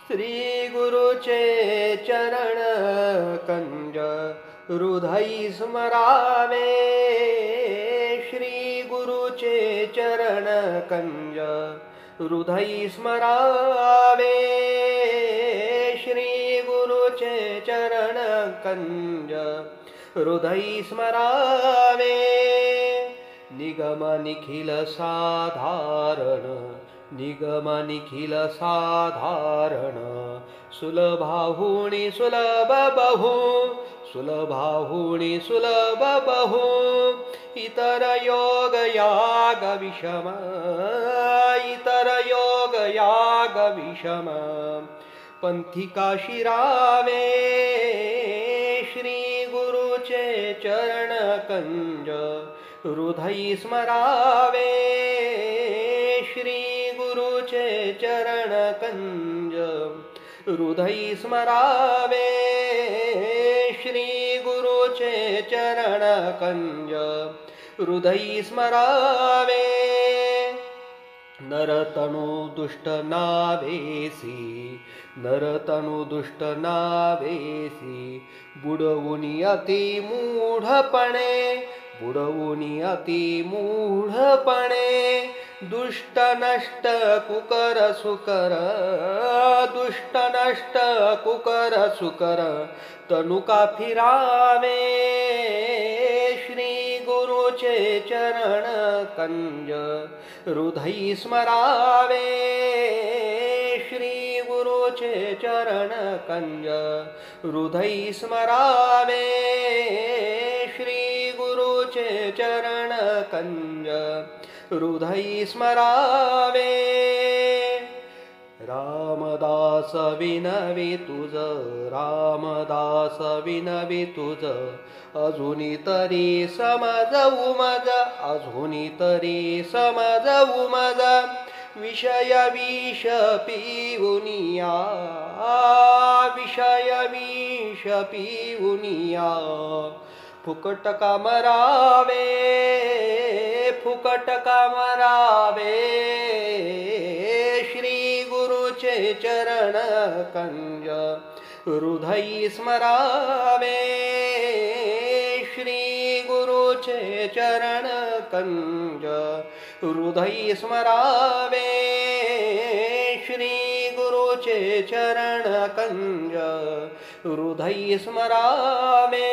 श्री गुरुचे चरण कंज हृदयी स्मरावे, श्री गुरुचे चरण कंज हृदयी स्मरावे, श्री गुरुचे चरण कंज हृदयी स्मरावे। निगम निखिल साधारण, निगम निखिल साधारण, सुलभाहुनी सुलभ बहु, सुलभाहुनी सुलभ बहु। इतर योग याग विषम, इतर योग याग विषम, पंथिका शिरावे, श्री गुरुचे चरण कंज हृदयी स्मरावे, श्री गुरुचे चरण कंज हृदयी स्मरावे, श्री गुरुचे चरण कंज हृदयी स्मरावे। नरतनु दुष्ट नावेसी, नरतनु दुष्ट नावेसी, बुडवुनी अति मूढपणे, बुडवुनी अति मूढपणे। दुष्ट नष्ट कुकर सुकर, दुष्ट नष्ट कुकर सुकर, तनुका फिरावे, श्री गुरुचे चरण कंज हृदयी स्मरावे, श्री गुरुचे चरण कंज हृदयी स्मरावे, श्री गुरुचे चरण कंज हृदयी स्मरावे। रामदास विनवी तुझ, रामदास विनवी तुझ, अजूनी तरी समजवू मज, अजूनी तरी समजवू मज। विषय विष पिऊनिया, विषय विष पिऊनिया, फुकट का मरावे, फुकट का मरावे, श्री गुरुचे चरण कंज हृदयी स्मरावे, श्री गुरुचे चरण कंज हृदयी स्मरावे, श्री गुरुचे चरण कंज हृदयी स्मरावे।